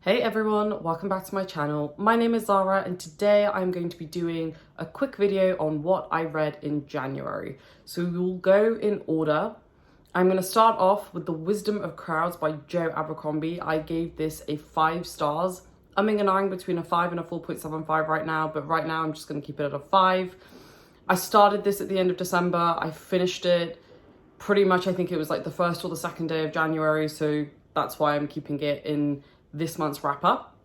Hey everyone, welcome back to my channel. My name is Zara and today I'm going to be doing a quick video on what I read in January. So we'll go in order. I'm going to start off with The Wisdom of Crowds by Joe Abercrombie. I gave this a 5 stars. I'm ahhing between a 5 and a 4.75 right now, but right now I'm just going to keep it at a 5. I started this at the end of December. I finished it pretty much, I think it was like the first or the second day of January, so that's why I'm keeping it in this month's wrap up.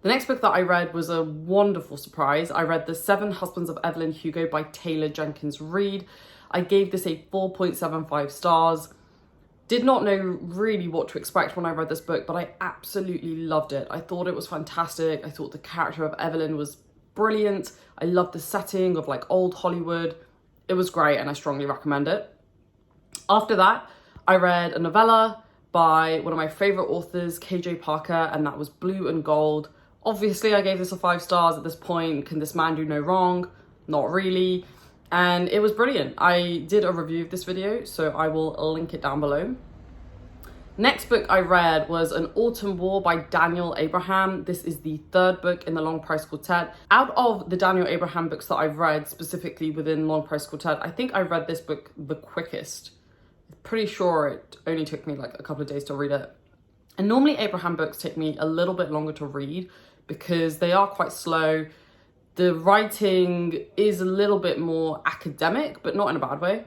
The next book that I read was a wonderful surprise. I read The 7 Husbands of Evelyn, Hugo by Taylor Jenkins Reid. I gave this a 4.75 stars. Did not know really what to expect when I read this book, but I absolutely loved it. I thought it was fantastic. I thought the character of Evelyn was brilliant. I loved the setting of like old Hollywood. It was great and I strongly recommend it. After that, I read a novella by one of my favorite authors, KJ Parker, and that was Blue and Gold. Obviously, I gave this a 5 stars at this point. Can this man do no wrong? Not really. And it was brilliant. I did a review of this video, so I will link it down below. Next book I read was An Autumn War by Daniel Abraham. This is the 3rd book in the Long Price Quartet. Out of the Daniel Abraham books that I've read, specifically within Long Price Quartet, I think I read this book the quickest. Pretty sure it only took me like a couple of days to read it. And normally Abraham books take me a little bit longer to read because they are quite slow. The writing is a little bit more academic, but not in a bad way.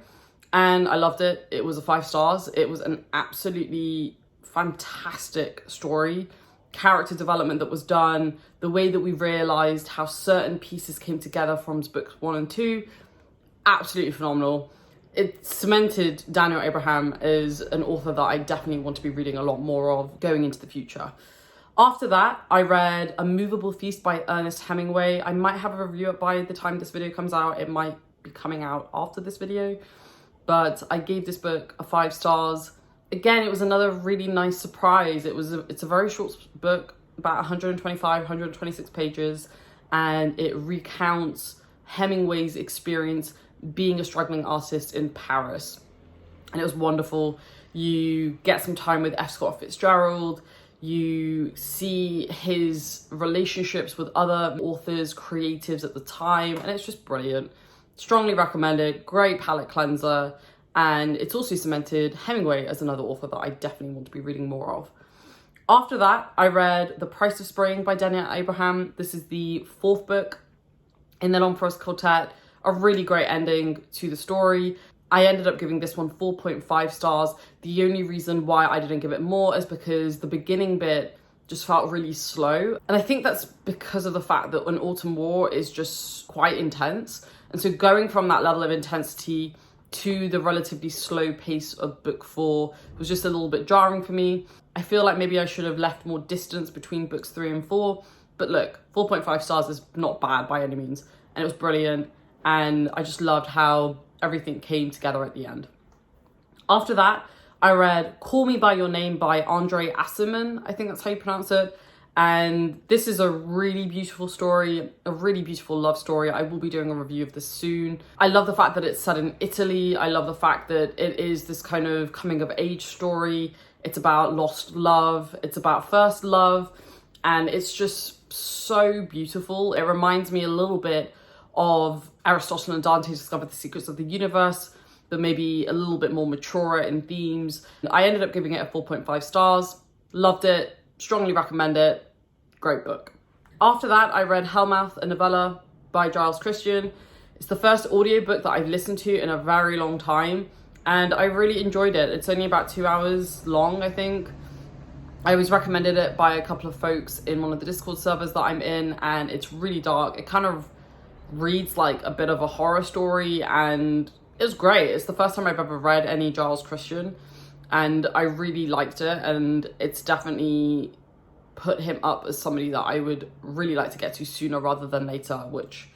And I loved it. It was a 5 stars. It was an absolutely fantastic story. Character development that was done, the way that we realized how certain pieces came together from books 1 and 2, absolutely phenomenal. It cemented Daniel Abraham as an author that I definitely want to be reading a lot more of going into the future. After that, I read A Movable Feast by Ernest Hemingway. I might have a review up by the time this video comes out. It might be coming out after this video, but I gave this book a 5 stars. Again, it was another really nice surprise. It's a very short book, about 125, 126 pages, and it recounts Hemingway's experience being a struggling artist in Paris. And it was wonderful. You get some time with F. Scott Fitzgerald. You see his relationships with other authors, creatives at the time, and it's just brilliant. Strongly recommended, great palate cleanser, and it's also cemented Hemingway as another author that I definitely want to be reading more of. After that, I read The Price of Spring by Daniel Abraham. This is the 4th book in the Long Price Quartet. A really great ending to the story. I ended up giving this one 4.5 stars. The only reason why I didn't give it more is because the beginning bit just felt really slow. And I think that's because of the fact that An Autumn War is just quite intense. And so going from that level of intensity to the relatively slow pace of book 4 was just a little bit jarring for me. I feel like maybe I should have left more distance between books 3 and 4. But look, 4.5 stars is not bad by any means. And it was brilliant. And I just loved how everything came together at the end. After that, I read Call Me By Your Name by Andre Aciman. I think that's how you pronounce it. And this is a really beautiful story, a really beautiful love story. I will be doing a review of this soon. I love the fact that it's set in Italy. I love the fact that it is this kind of coming of age story. It's about lost love. It's about first love. And it's just so beautiful. It reminds me a little bit of Aristotle and Dante discovered the secrets of the universe, but maybe a little bit more mature in themes. I ended up giving it a 4.5 stars. Loved it, strongly recommend it, great book. After that, I read Hellmouth, a novella by Giles Christian. It's the first audiobook that I've listened to in a very long time, and I really enjoyed it. It's only about 2 hours long, I think. I was recommended it by a couple of folks in one of the Discord servers that I'm in, and it's really dark. It kind of reads like a bit of a horror story, and it's great. It's the first time I've ever read any Giles Christian, and I really liked it, and it's definitely put him up as somebody that I would really like to get to sooner rather than later, which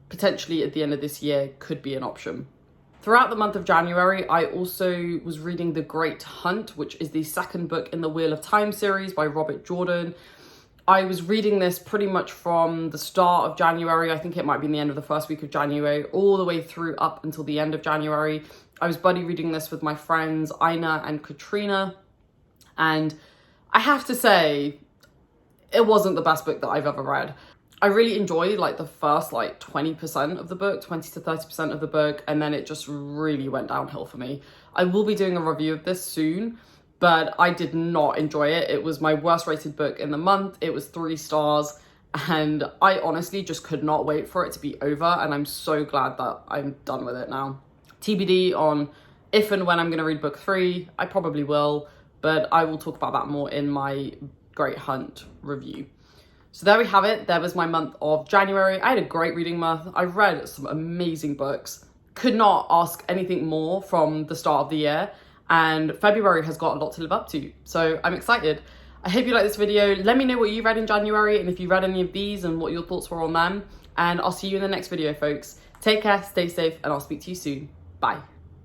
potentially at the end of this year could be an option. Throughout the month of January, I also was reading The Great Hunt, which is the 2nd book in the Wheel of Time series by Robert Jordan. I was reading this pretty much from the start of January. I think it might be in the end of the first week of January, all the way through up until the end of January. I was buddy reading this with my friends Ina and Katrina. And I have to say, it wasn't the best book that I've ever read. I really enjoyed like the first like 20% of the book, 20 to 30% of the book, and then it just really went downhill for me. I will be doing a review of this soon, but I did not enjoy it. It was my worst rated book in the month. It was 3 stars, and I honestly just could not wait for it to be over, and I'm so glad that I'm done with it now. TBD on if and when I'm going to read book 3. I probably will, but I will talk about that more in my Great Hunt review. So there we have it. There was my month of January. I had a great reading month. I read some amazing books. Could not ask anything more from the start of the year. And February has got a lot to live up to. So I'm excited. I hope you like this video. Let me know what you read in January and if you read any of these and what your thoughts were on them. And I'll see you in the next video, folks. Take care, stay safe, and I'll speak to you soon. Bye.